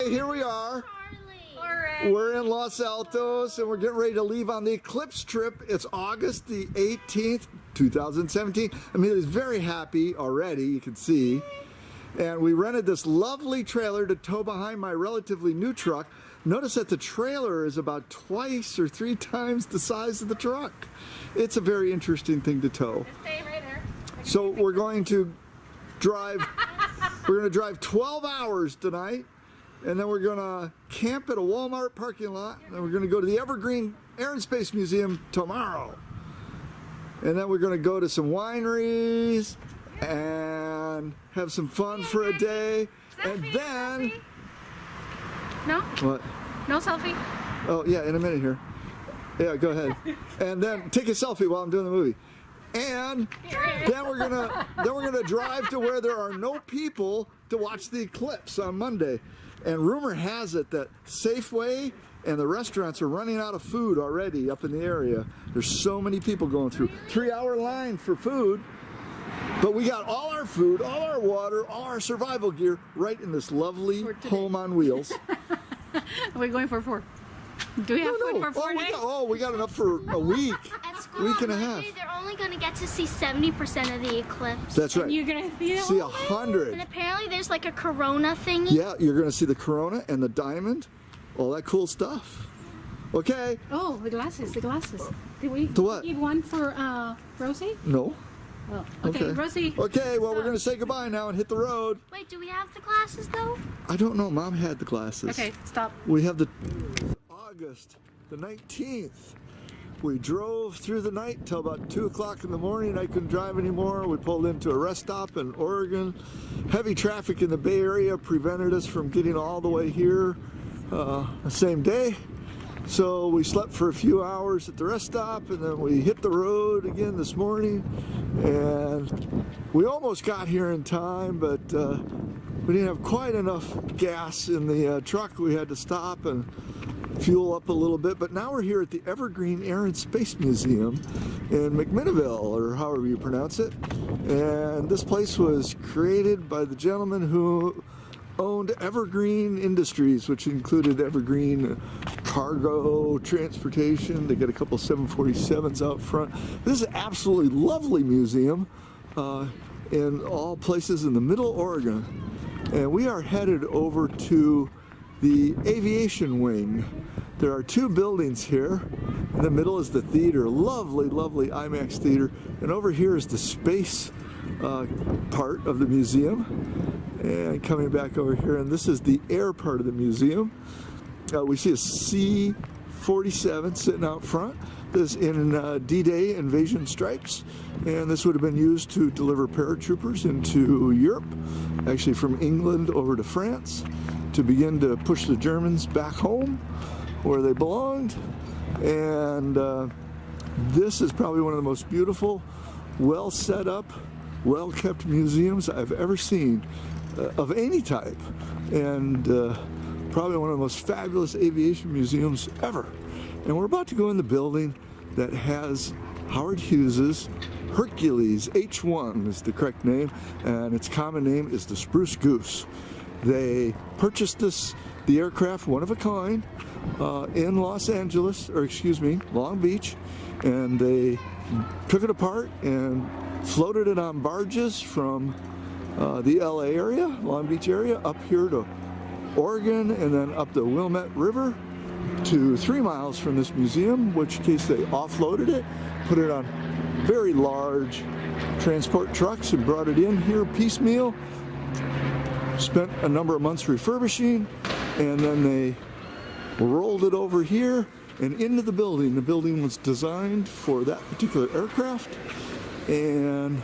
Here we are. Charlie. We're in Los Altos and we're getting ready to leave on the Eclipse trip. It's August the 18th, 2017. Amelia's very happy already, you can see. And we rented this lovely trailer to tow behind my relatively new truck. Notice that the trailer is about twice or 3 times the size of the truck. It's a very interesting thing to tow. Stay right there. So we're going to drive 12 hours tonight, and then we're going to camp at a Walmart parking lot, and we're going to go to the Evergreen Air and Space Museum tomorrow. And then we're going to go to some wineries and have some fun for a day. And then... No? What? No selfie? Oh, yeah, in a minute here. Yeah, go ahead. And then take a selfie while I'm doing the movie. And then we're gonna drive to where there are no people to watch the eclipse on Monday. And rumor has it that Safeway and the restaurants are running out of food already up in the area. There's so many people going through. 3-hour line for food. But we got all our food, all our water, all our survival gear right in this lovely home on wheels. We're going for 4. Do we have food for 4 days? We got enough for a week. At school week and on a Monday, half. they're only going to get to see 70% of the eclipse. That's right. And you're going to see 100. And apparently there's like a corona thingy. Yeah, you're going to see the corona and the diamond, all that cool stuff. Okay. Oh, the glasses. Did we what? give one for Rosie? No. Oh, okay, Rosie. Okay, well, we're going to say goodbye now and hit the road. Wait, do we have the glasses though? I don't know. Mom had the glasses. Okay, stop. We have the August the 19th. We drove through the night till about 2 o'clock in the morning. I couldn't drive anymore. We pulled into a rest stop in Oregon. Heavy traffic in the Bay Area prevented us from getting all the way here the same day. So we slept for a few hours at the rest stop, and then we hit the road again this morning. And we almost got here in time, but we didn't have quite enough gas in the truck. We had to stop and fuel up a little bit. But now we're here at the Evergreen Air and Space Museum in McMinnville, or however you pronounce it. And this place was created by the gentleman who owned Evergreen Industries, which included Evergreen cargo transportation. They got a couple 747s out front. This is an absolutely lovely museum in all places in the middle of Oregon. And we are headed over to the aviation wing. There are 2 buildings here. In the middle is the theater, lovely, lovely IMAX theater. And over here is the space part of the museum. And coming back over here, and this is the air part of the museum. We see a C-47 sitting out front. This in D-Day invasion stripes, and this would have been used to deliver paratroopers into Europe, actually from England over to France, to begin to push the Germans back home where they belonged. And this is probably one of the most beautiful, well set up, well kept museums I've ever seen. Of any type, and probably one of the most fabulous aviation museums ever. And we're about to go in the building that has Howard Hughes's Hercules H-1 is the correct name, and its common name is the Spruce Goose. They purchased the aircraft, one of a kind, in Long Beach, and they took it apart and floated it on barges from the LA area, Long Beach area, up here to Oregon, and then up the Wilmette River to 3 miles from this museum, which case they offloaded it, put it on very large transport trucks and brought it in here piecemeal, spent a number of months refurbishing, and then they rolled it over here and into the building. The building was designed for that particular aircraft, and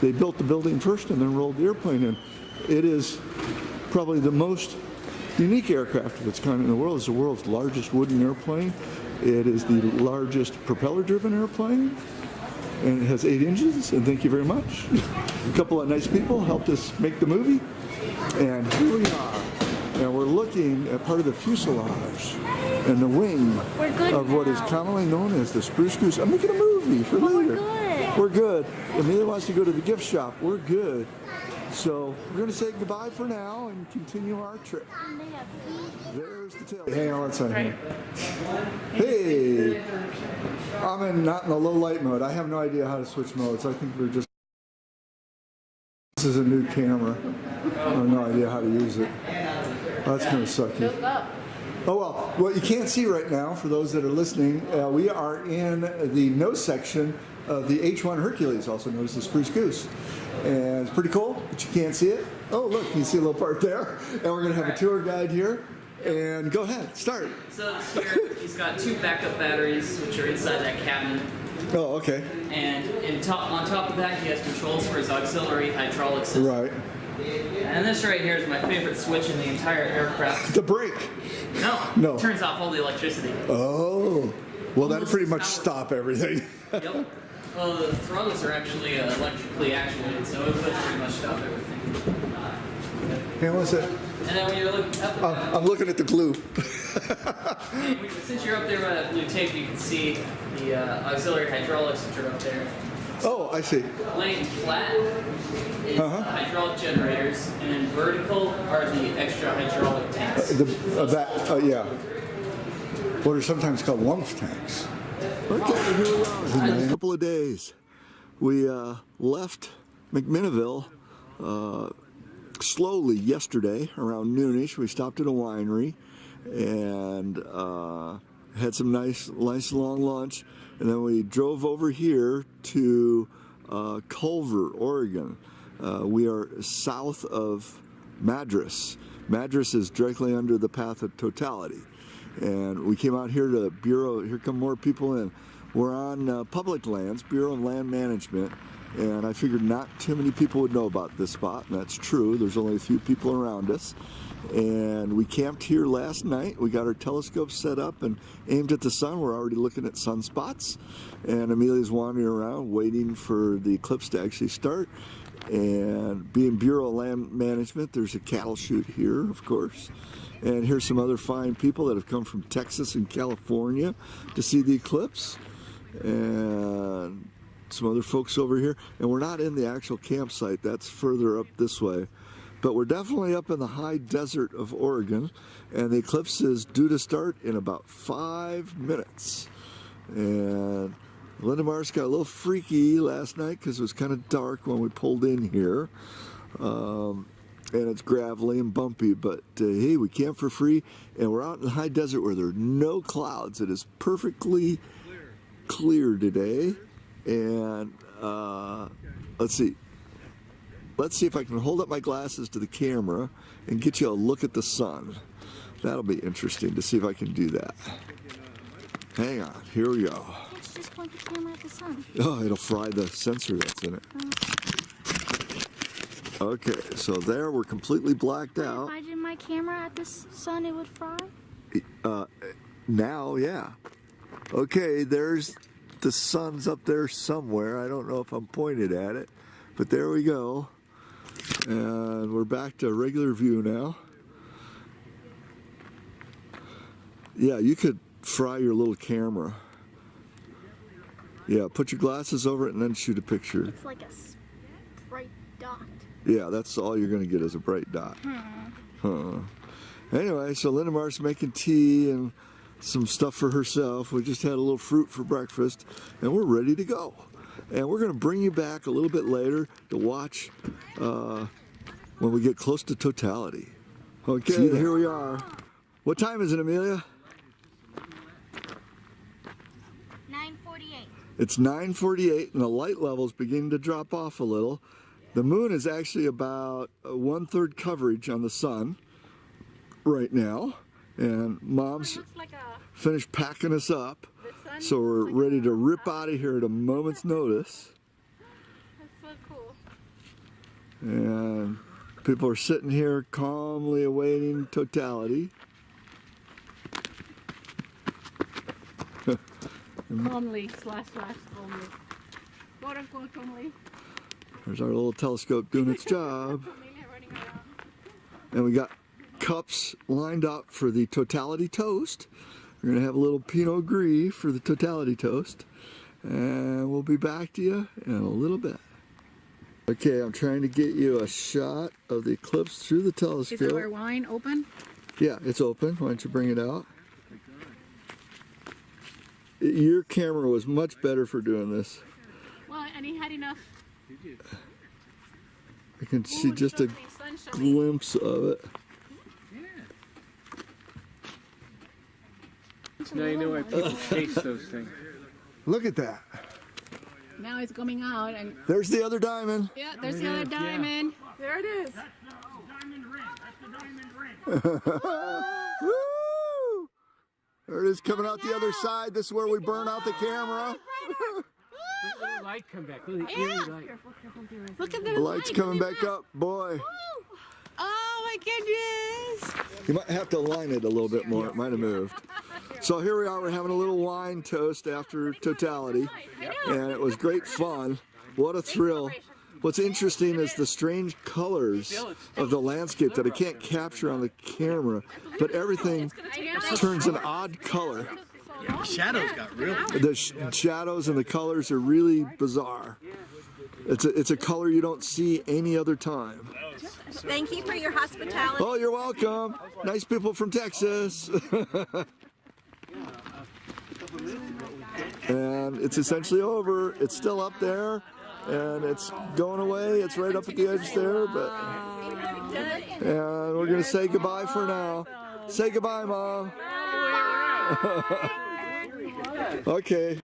they built the building first and then rolled the airplane in. It is probably the most unique aircraft of its kind in the world. It's the world's largest wooden airplane. It is the largest propeller-driven airplane, and it has 8 engines, and thank you very much. A couple of nice people helped us make the movie, and here we are. And we're looking at part of the fuselage and the wing of what is commonly known as the Spruce Goose. I'm making a movie for later. We're good. We're good. Amelia wants to go to the gift shop. We're good. So we're going to say goodbye for now and continue our trip. And they have food. There's the tail. Hang on one second. Hey, I'm not in the low light mode. I have no idea how to switch modes. I think we're just. This is a new camera. I have no idea how to use it. That's going to suck you. Oh well, what you can't see right now, for those that are listening, we are in the nose section of the H1 Hercules, also known as the Spruce Goose. And it's pretty cool, but you can't see it. Oh look, you can see a little part there. And we're going to have a tour guide here. And go ahead, start. So here, he's got 2 backup batteries, which are inside that cabinet. Oh, okay. And on top of that, he has controls for his auxiliary hydraulic system. Right. And this right here is my favorite switch in the entire aircraft. The brake. No. It turns off all the electricity. Oh. Well, that'll pretty much stop everything. Yep. Well, the throttles are actually electrically actuated, so it would pretty much stop everything. Hey, what's it? And then when you're looking up at I'm looking at the glue. since you're up there by that blue tape, you can see the auxiliary hydraulics which are up there. Oh, I see. Laying flat is hydraulic generators, and then vertical are the extra hydraulic tanks. Yeah. What are sometimes called lump tanks. Okay, here we are. In a couple of days, we left McMinnville slowly yesterday around noonish. We stopped at a winery and had some nice long lunch, and then we drove over here to Culver, Oregon. We are south of Madras. Madras is directly under the path of totality. And we came out here to Bureau. Here come more people in. We're on public lands, Bureau of Land Management, and I figured not too many people would know about this spot, and that's true. There's only a few people around us. And we camped here last night. We got our telescopes set up and aimed at the sun. We're already looking at sunspots. And Amelia's wandering around waiting for the eclipse to actually start. And being Bureau of Land Management, there's a cattle chute here, of course. And here's some other fine people that have come from Texas and California to see the eclipse. And some other folks over here. And we're not in the actual campsite. That's further up this way. But we're definitely up in the high desert of Oregon. And the eclipse is due to start in about 5 minutes. And Linda Mars got a little freaky last night because it was kind of dark when we pulled in here. And it's gravelly and bumpy, but hey, we camped for free, and we're out in the high desert where there are no clouds. It is perfectly clear today, and let's see if I can hold up my glasses to the camera and get you a look at the sun. That'll be interesting to see if I can do that. Hang on, here we go. Let's just point the camera at the sun. Oh, it'll fry the sensor that's in it. Okay, so there we're completely blacked out. If I did my camera at the sun, it would fry? Now, yeah. Okay, there's the sun's up there somewhere. I don't know if I'm pointed at it, but there we go. And we're back to regular view now. Yeah, you could fry your little camera. Yeah, put your glasses over it and then shoot a picture. It's like a bright dot. Yeah, that's all you're going to get is a bright dot. Anyway, so Linda Mar's making tea and some stuff for herself. We just had a little fruit for breakfast, and we're ready to go. And we're going to bring you back a little bit later to watch when we get close to totality. Okay, here we are. What time is it, Amelia? 9:48. It's 9:48, and the light level's beginning to drop off a little. The moon is actually about 1/3 coverage on the sun right now, and Mom's finished packing us up, so we're ready to rip out of here at a moment's notice. That's so cool. And people are sitting here calmly awaiting totality. Calmly / calmly. Quote unquote calmly. There's our little telescope doing its job. And we got cups lined up for the totality toast. We're going to have a little Pinot Gris for the totality toast. And we'll be back to you in a little bit. Okay, I'm trying to get you a shot of the eclipse through the Is telescope. our wine open? Yeah, it's open. Why don't you bring it out? Your camera was much better for doing this. Well, and he had enough. I can see just a glimpse of it. Now you know why people chase those things. Look at that. Now it's coming out, and There's the other diamond. yeah, there's the other diamond. There it is. Woo! There it is coming out the other side. This is where we burn out the camera. Look at the light come back. Look at the eerie light. Look at The light's coming back up, boy. Oh my goodness! You might have to line it a little bit more. It might have moved. So here we are. We're having a little wine toast after totality, and it was great fun. What a thrill. What's interesting is the strange colors of the landscape that I can't capture on the camera, but everything turns an odd color. Shadows got real. The shadows and the colors are really bizarre. It's a color you don't see any other time. Thank you for your hospitality. Oh, you're welcome. Nice people from Texas. And it's essentially over. It's still up there, and it's going away. It's right up at the edge there, but and we're gonna say goodbye for now. Say goodbye, Mom. Okay.